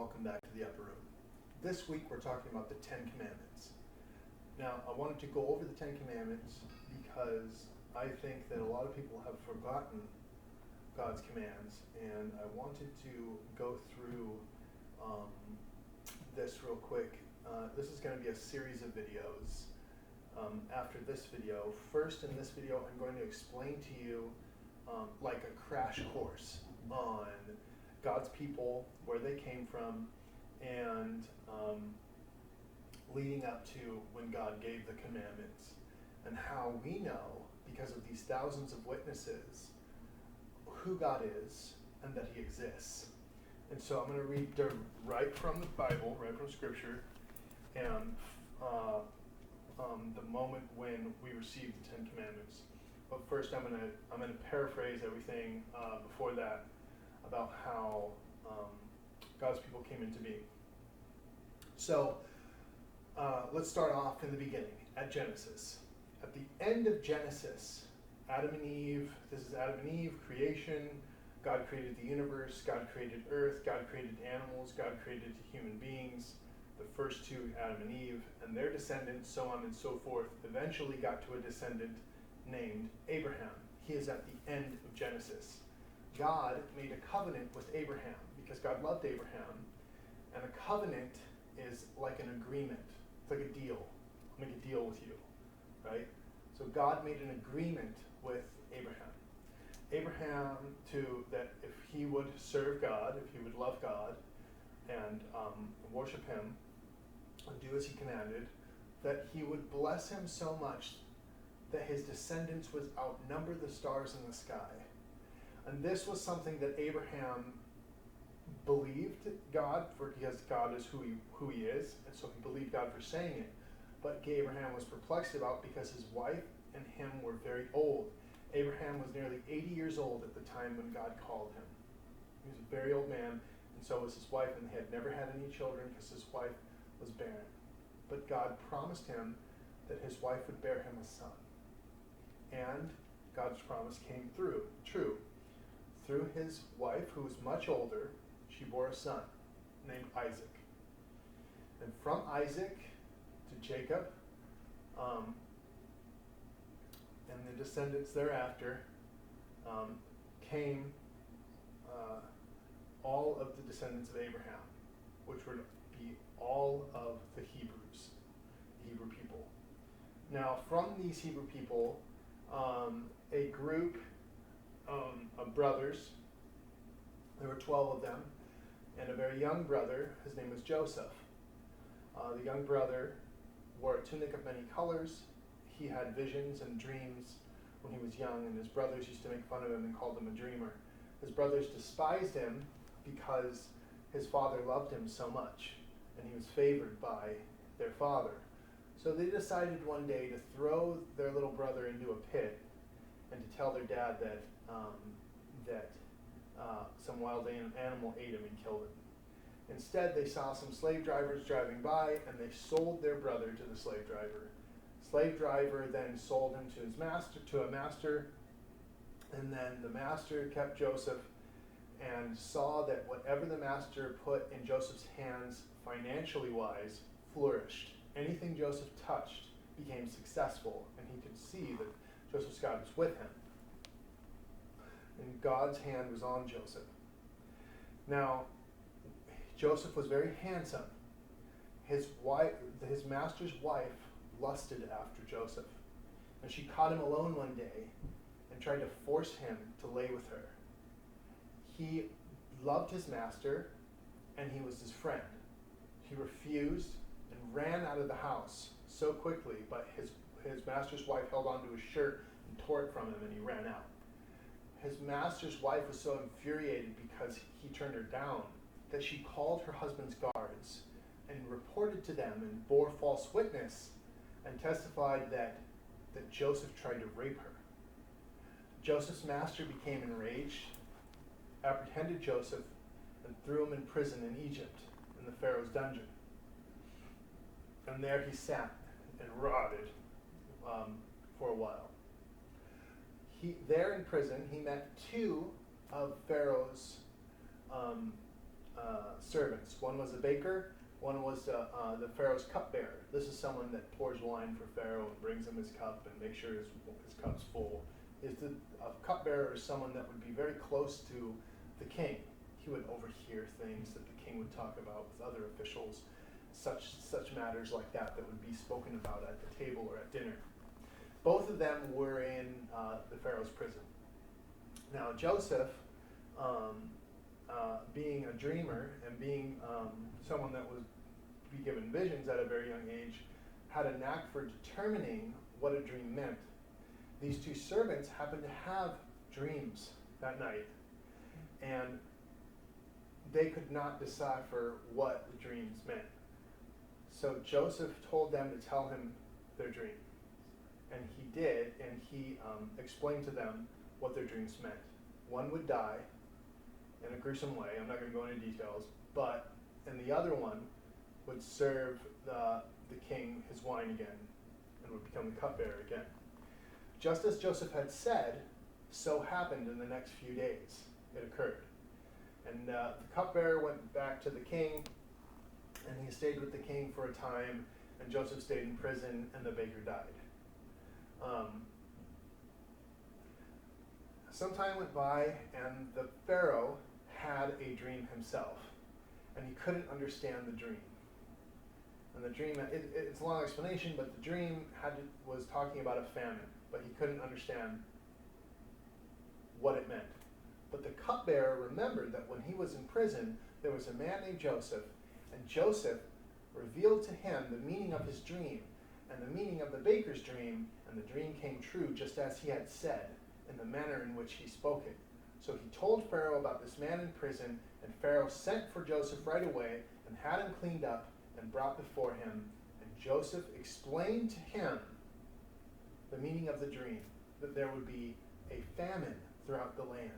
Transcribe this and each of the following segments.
welcome back to the Upper Room. This week we're talking about the Ten Commandments. Now, I wanted to go over the Ten Commandments because I think that a lot of people have forgotten God's commands, and I wanted to go through this real quick. This is going to be a series of videos after this video. First, in this video, I'm going to explain to you like a crash course on God's people, where they came from, and leading up to when God gave the commandments, and how we know, because of these thousands of witnesses, who God is and that He exists. And so I'm going to read right from the Bible, right from Scripture, and the moment when we received the Ten Commandments. But first, I'm going to paraphrase everything before that about how God's people came into being. So let's start off in the beginning, at Genesis. At the end of Genesis, Adam and Eve, this is Adam and Eve, creation. God created the universe, God created earth, God created animals, God created human beings, the first two, Adam and Eve, and their descendants, so on and so forth, eventually got to a descendant named Abraham. He is at the end of Genesis. God made a covenant with Abraham because God loved Abraham, and a covenant is like an agreement. It's like a deal. I'll make a deal with you, right? So God made an agreement with Abraham. Abraham that if he would serve God, if he would love God, and worship Him, and do as He commanded, that He would bless him so much that his descendants would outnumber the stars in the sky. And this was something that Abraham believed God for, because God is who he is, and so he believed God for saying it. But Abraham was perplexed about because his wife and him were very old. Abraham was nearly 80 years old at the time when God called him. He was a very old man, and so was his wife, and they had never had any children because his wife was barren. But God promised him that his wife would bear him a son. And God's promise came true. Through his wife, who was much older, she bore a son named Isaac. And from Isaac to Jacob, and the descendants thereafter, came all of the descendants of Abraham, which would be all of the Hebrews, the Hebrew people. Now, from these Hebrew people, a group of brothers, there were 12 of them, and a very young brother, his name was Joseph. The young brother wore a tunic of many colors. He had visions and dreams when he was young, and his brothers used to make fun of him and called him a dreamer. His brothers despised him because his father loved him so much, and he was favored by their father. So they decided one day to throw their little brother into a pit and to tell their dad that some wild animal ate him and killed him. Instead, they saw some slave drivers driving by, and they sold their brother to the slave driver. Slave driver then sold him to a master, and then the master kept Joseph and saw that whatever the master put in Joseph's hands, financially wise, flourished. Anything Joseph touched became successful, and he could see that Joseph's God was with him. And God's hand was on Joseph. Now, Joseph was very handsome. His master's wife lusted after Joseph, and she caught him alone one day and tried to force him to lay with her. He loved his master, and he was his friend. He refused and ran out of the house so quickly, but his master's wife held onto his shirt and tore it from him, and he ran out. His master's wife was so infuriated because he turned her down that she called her husband's guards and reported to them and bore false witness and testified that Joseph tried to rape her. Joseph's master became enraged, apprehended Joseph, and threw him in prison in Egypt, in the Pharaoh's dungeon. And there he sat and rotted for a while. There in prison, he met two of Pharaoh's servants. One was a baker, one was the Pharaoh's cupbearer. This is someone that pours wine for Pharaoh and brings him his cup and makes sure his cup's full. A cupbearer is someone that would be very close to the king. He would overhear things that the king would talk about with other officials, such matters like that would be spoken about at the table or at dinner. Both of them were in the Pharaoh's prison. Now Joseph, being a dreamer and being someone that was to be given visions at a very young age, had a knack for determining what a dream meant. These two servants happened to have dreams that night, and they could not decipher what the dreams meant. So Joseph told them to tell him their dream. And he did, and he explained to them what their dreams meant. One would die in a gruesome way, I'm not going to go into details, and the other one would serve the king his wine again, and would become the cupbearer again. Just as Joseph had said, so happened in the next few days. It occurred. And the cupbearer went back to the king, and he stayed with the king for a time, and Joseph stayed in prison, and the baker died. Some time went by, and the Pharaoh had a dream himself, and he couldn't understand the dream. And the dream, it's a long explanation, but the dream was talking about a famine, but he couldn't understand what it meant. But the cupbearer remembered that when he was in prison, there was a man named Joseph, and Joseph revealed to him the meaning of his dream and the meaning of the baker's dream, and the dream came true just as he had said, in the manner in which he spoke it. So he told Pharaoh about this man in prison, and Pharaoh sent for Joseph right away and had him cleaned up and brought before him. And Joseph explained to him the meaning of the dream, that there would be a famine throughout the land.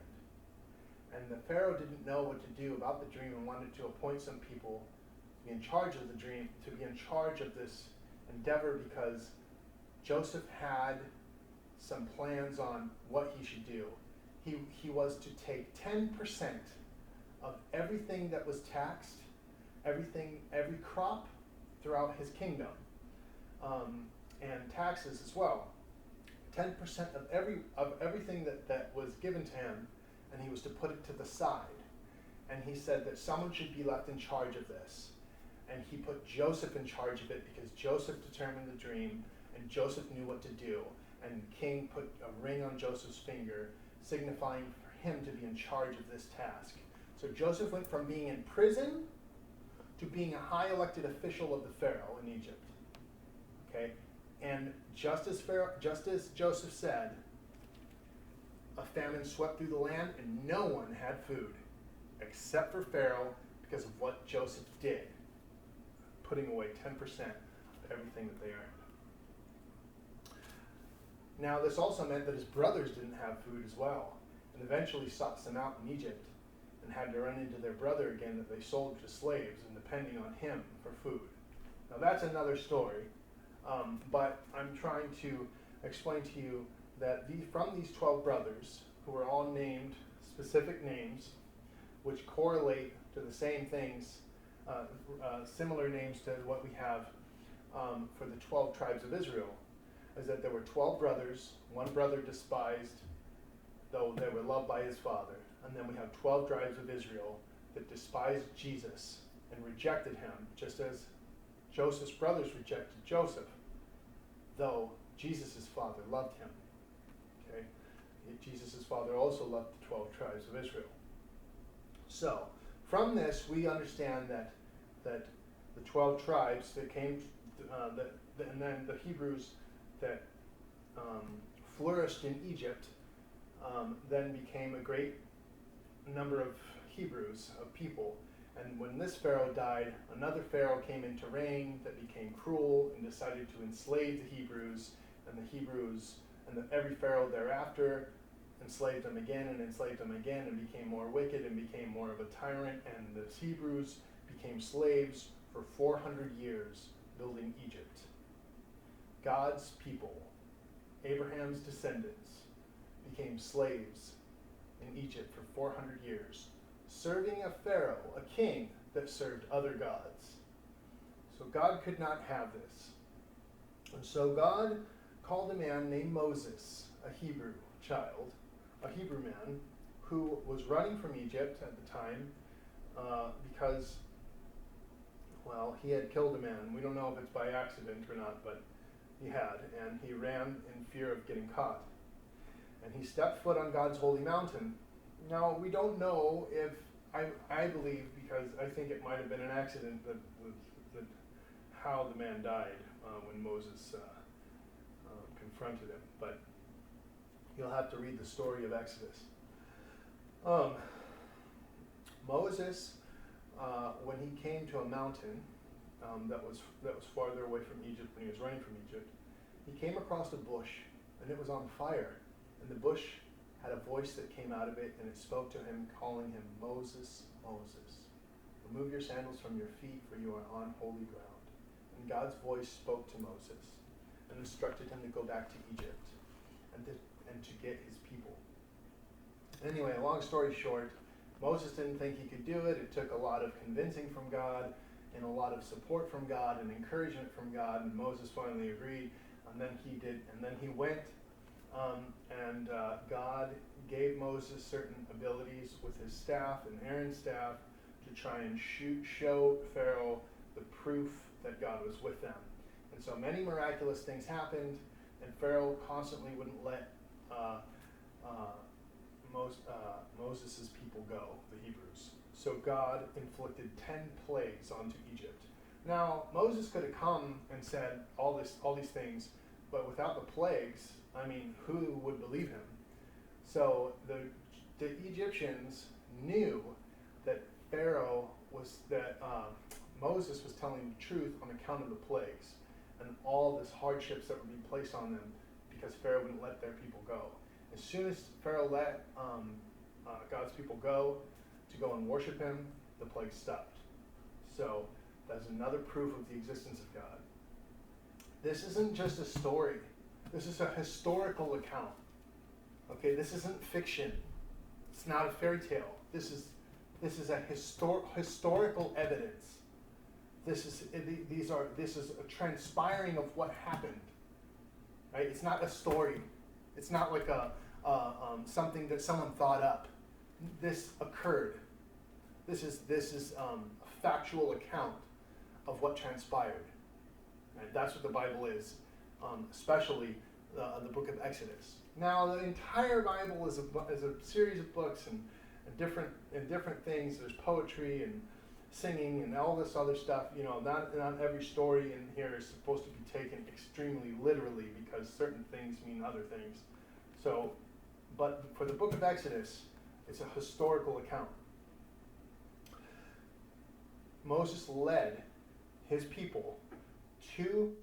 And the Pharaoh didn't know what to do about the dream and wanted to appoint some people to be in charge of the dream, to be in charge of this endeavor, because Joseph had some plans on what he should do. He was to take 10% of everything that was taxed, every crop throughout his kingdom, and taxes as well. 10% of everything that was given to him, and he was to put it to the side. And he said that someone should be left in charge of this. And he put Joseph in charge of it because Joseph determined the dream, and Joseph knew what to do. And the king put a ring on Joseph's finger, signifying for him to be in charge of this task. So Joseph went from being in prison to being a high elected official of the Pharaoh in Egypt. Okay? And just as Joseph said, a famine swept through the land and no one had food except for Pharaoh because of what Joseph did, putting away 10% of everything that they earned. Now, this also meant that his brothers didn't have food as well, and eventually sought some out in Egypt and had to run into their brother again that they sold to slaves and depending on him for food. Now, that's another story, but I'm trying to explain to you that from these 12 brothers, who were all named specific names, which correlate to the same things, similar names to what we have for the 12 tribes of Israel, is that there were 12 brothers. One brother despised, though they were loved by his father. And then we have 12 tribes of Israel that despised Jesus and rejected him, just as Joseph's brothers rejected Joseph, though Jesus' father loved him. Okay? Jesus' father also loved the 12 tribes of Israel. So, from this, we understand that the 12 tribes that came, and then the Hebrews that flourished in Egypt, then became a great number of Hebrews, of people. And when this Pharaoh died, another Pharaoh came into reign that became cruel and decided to enslave the Hebrews, and every Pharaoh thereafter enslaved them again and became more wicked and became more of a tyrant, and the Hebrews became slaves for 400 years building Egypt. God's people, Abraham's descendants, became slaves in Egypt for 400 years serving a pharaoh, a king that served other gods. So God could not have this. And so God called a man named Moses, a Hebrew child, a Hebrew man, who was running from Egypt at the time because, well, he had killed a man. We don't know if it's by accident or not, but he had, and he ran in fear of getting caught. And he stepped foot on God's holy mountain. Now, we don't know if, I believe, because I think it might have been an accident that how the man died when Moses confronted him. But you'll have to read the story of Exodus. Moses, when he came to a mountain that was farther away from Egypt, when he was running from Egypt, he came across a bush, and it was on fire. And the bush had a voice that came out of it, and it spoke to him, calling him, Moses, Moses. Remove your sandals from your feet, for you are on holy ground. And God's voice spoke to Moses and instructed him to go back to Egypt and to get his people. Anyway, long story short, Moses didn't think he could do it. It took a lot of convincing from God and a lot of support from God and encouragement from God, and Moses finally agreed, and then he did, and then he went, and God gave Moses certain abilities with his staff and Aaron's staff to try and show Pharaoh the proof that God was with them. And so many miraculous things happened, and Pharaoh constantly wouldn't let Moses' people go, the Hebrews. So God inflicted 10 plagues onto Egypt. Now, Moses could have come and said all these things, but without the plagues, I mean, who would believe him? So the Egyptians knew that Moses was telling the truth on account of the plagues and all this hardships that would be placed on them because Pharaoh wouldn't let their people go. As soon as Pharaoh let God's people go and worship him, the plague stopped. So that's another proof of the existence of God. This isn't just a story. This is a historical account. Okay, this isn't fiction. It's not a fairy tale. This is a historical evidence. This is a transpiring of what happened. Right? It's not a story. It's not like something that someone thought up. This occurred. This is a factual account of what transpired. Right? That's what the Bible is, especially the book of Exodus. Now, the entire Bible is a series of books and different things. There's poetry and singing and all this other stuff. You know, not every story in here is supposed to be taken extremely literally because certain things mean other things. So, but for the book of Exodus, it's a historical account. Moses led his people to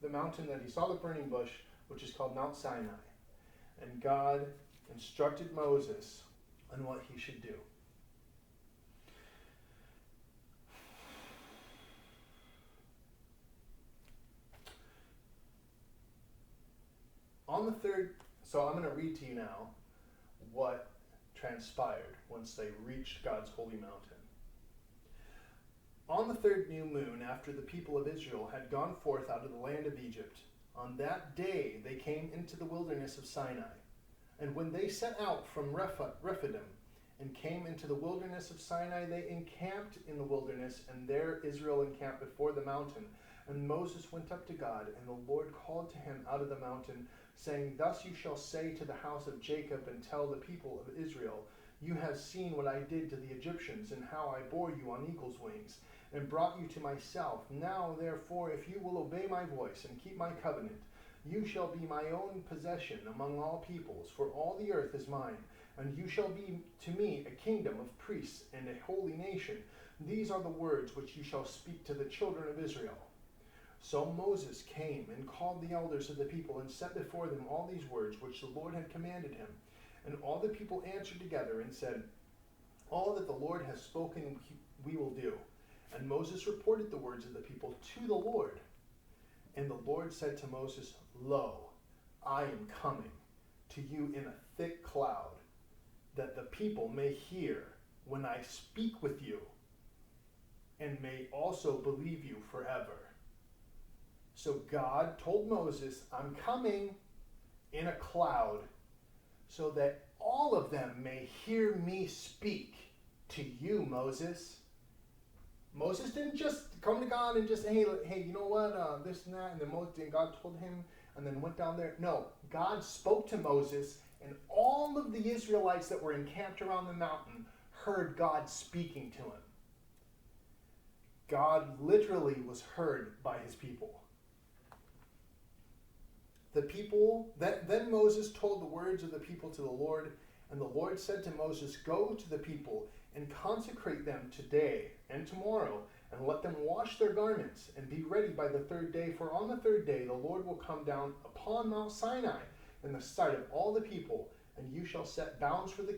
the mountain that he saw the burning bush, which is called Mount Sinai. And God instructed Moses on what he should do. On the third, so I'm going to read to you now what transpired once they reached God's holy mountain. On the third new moon, after the people of Israel had gone forth out of the land of Egypt, on that day they came into the wilderness of Sinai. And when they set out from Rephidim and came into the wilderness of Sinai, they encamped in the wilderness, and there Israel encamped before the mountain. And Moses went up to God, and the Lord called to him out of the mountain, saying, Thus you shall say to the house of Jacob and tell the people of Israel, You have seen what I did to the Egyptians, and how I bore you on eagle's wings, and brought you to myself. Now, therefore, if you will obey my voice and keep my covenant, you shall be my own possession among all peoples, for all the earth is mine, and you shall be to me a kingdom of priests and a holy nation. These are the words which you shall speak to the children of Israel. So Moses came and called the elders of the people and set before them all these words which the Lord had commanded him. And all the people answered together and said, All that the Lord has spoken we will do. And Moses reported the words of the people to the Lord. And the Lord said to Moses, Lo, I am coming to you in a thick cloud, that the people may hear when I speak with you, and may also believe you forever. So God told Moses, I'm coming in a cloud so that all of them may hear me speak to you, Moses. Moses didn't just come to God and just say, hey, you know what, this and that, and then God told him and then went down there. No, God spoke to Moses, and all of the Israelites that were encamped around the mountain heard God speaking to him. God literally was heard by his people. The people, then Moses told the words of the people to the Lord, and the Lord said to Moses, go to the people and consecrate them today and tomorrow, and let them wash their garments and be ready by the third day. For on the third day the Lord will come down upon Mount Sinai in the sight of all the people, and you shall set bounds for the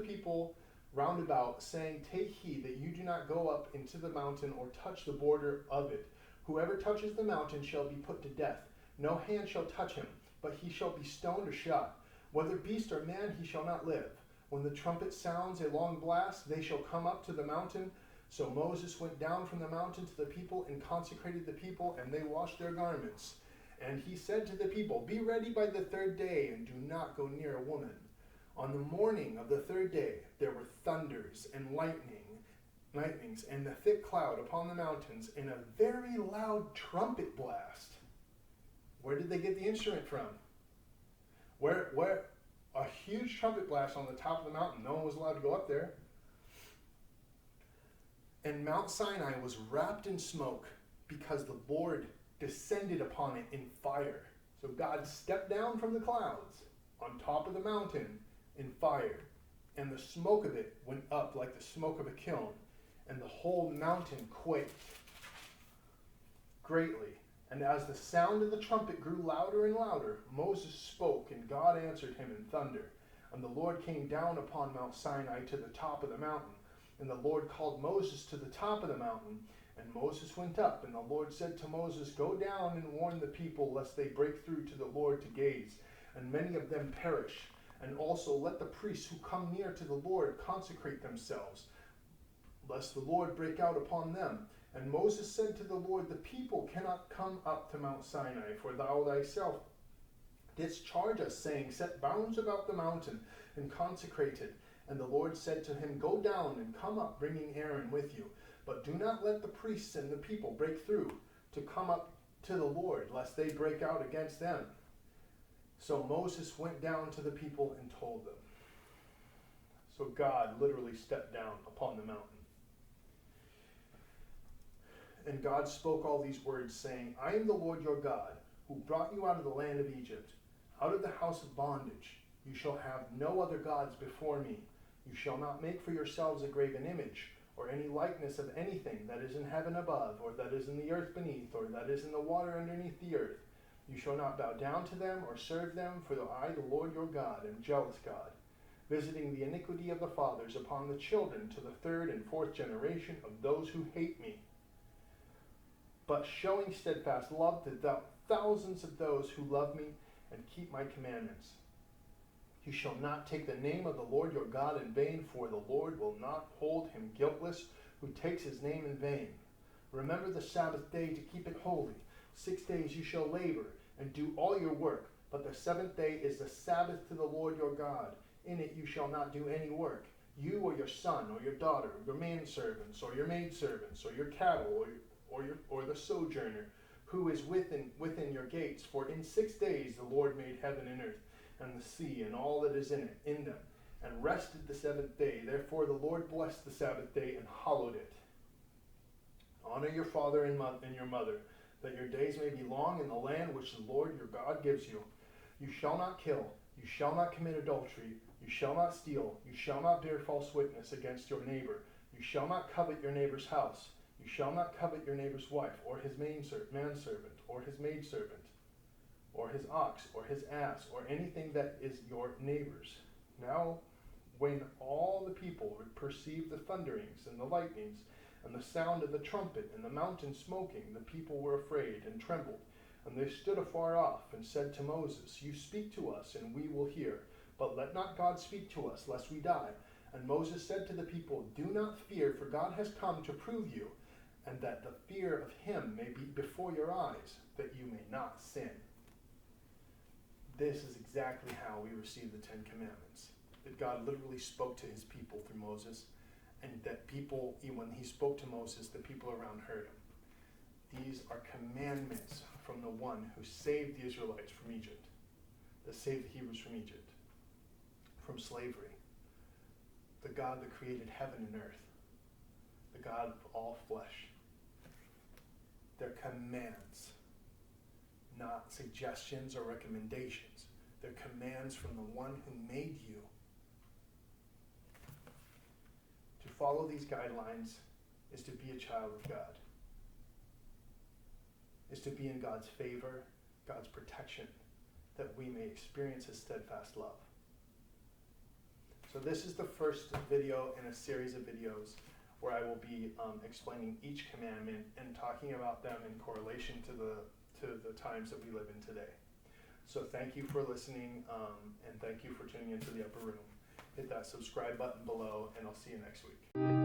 people round about, saying, take heed that you do not go up into the mountain or touch the border of it. Whoever touches the mountain shall be put to death. No hand shall touch him, but he shall be stoned or shot. Whether beast or man, he shall not live. When the trumpet sounds a long blast, they shall come up to the mountain. So Moses went down from the mountain to the people and consecrated the people, and they washed their garments. And he said to the people, be ready by the third day, and do not go near a woman. On the morning of the third day, there were thunders and lightnings, and a thick cloud upon the mountains, and a very loud trumpet blast. Where did they get the instrument from? Where a huge trumpet blast on the top of the mountain. No one was allowed to go up there. And Mount Sinai was wrapped in smoke because the Lord descended upon it in fire. So God stepped down from the clouds on top of the mountain in fire, and the smoke of it went up like the smoke of a kiln, and the whole mountain quaked greatly. And as the sound of the trumpet grew louder and louder, Moses spoke, and God answered him in thunder. And the Lord came down upon Mount Sinai to the top of the mountain. And the Lord called Moses to the top of the mountain. And Moses went up, and the Lord said to Moses, go down and warn the people, lest they break through to the Lord to gaze, and many of them perish. And also let the priests who come near to the Lord consecrate themselves, lest the Lord break out upon them. And Moses said to the Lord, the people cannot come up to Mount Sinai, for thou thyself didst charge us, saying, set bounds about the mountain and consecrate it. And the Lord said to him, go down and come up, bringing Aaron with you. But do not let the priests and the people break through to come up to the Lord, lest they break out against them. So Moses went down to the people and told them. So God literally stepped down upon the mountain. And God spoke all these words, saying, I am the Lord your God, who brought you out of the land of Egypt, out of the house of bondage. You shall have no other gods before me. You shall not make for yourselves a graven image, or any likeness of anything that is in heaven above, or that is in the earth beneath, or that is in the water underneath the earth. You shall not bow down to them or serve them, for I, the Lord your God, am jealous God, visiting the iniquity of the fathers upon the children to the third and fourth generation of those who hate me, but showing steadfast love to thousands of those who love me and keep my commandments. You shall not take the name of the Lord your God in vain, for the Lord will not hold him guiltless who takes his name in vain. Remember the Sabbath day to keep it holy. 6 days you shall labor and do all your work, but the seventh day is the Sabbath to the Lord your God. In it you shall not do any work, you or your son or your daughter, your manservants or your maidservants, or your cattle or the sojourner who is within your gates. For in 6 days the Lord made heaven and earth, and the sea, and all that is in them, and rested the seventh day. Therefore the Lord blessed the Sabbath day and hallowed it. Honor your father and your mother, that your days may be long in the land which the Lord your God gives you. You shall not kill, you shall not commit adultery, you shall not steal, you shall not bear false witness against your neighbor, you shall not covet your neighbor's house, you shall not covet your neighbor's wife, or his manservant, or his maidservant, or his ox, or his ass, or anything that is your neighbor's. Now, when all the people perceived the thunderings and the lightnings, and the sound of the trumpet, and the mountain smoking, the people were afraid and trembled. And they stood afar off, and said to Moses, you speak to us, and we will hear. But let not God speak to us, lest we die. And Moses said to the people, "Do not fear, for God has come to prove you, and that the fear of him may be before your eyes, that you may not sin." This is exactly how we receive the Ten Commandments. That God literally spoke to his people through Moses, and that people, when he spoke to Moses, the people around heard him. These are commandments from the one who saved the Israelites from Egypt, that saved the Hebrews from Egypt, from slavery. The God that created heaven and earth, the God of all flesh. They're commands, not suggestions or recommendations. They're commands from the one who made you. To follow these guidelines is to be a child of God, is to be in God's favor, God's protection, that we may experience his steadfast love. So this is the first video in a series of videos where I will be explaining each commandment and talking about them in correlation to the times that we live in today. So thank you for listening, and thank you for tuning into the Upper Room. Hit that subscribe button below, and I'll see you next week.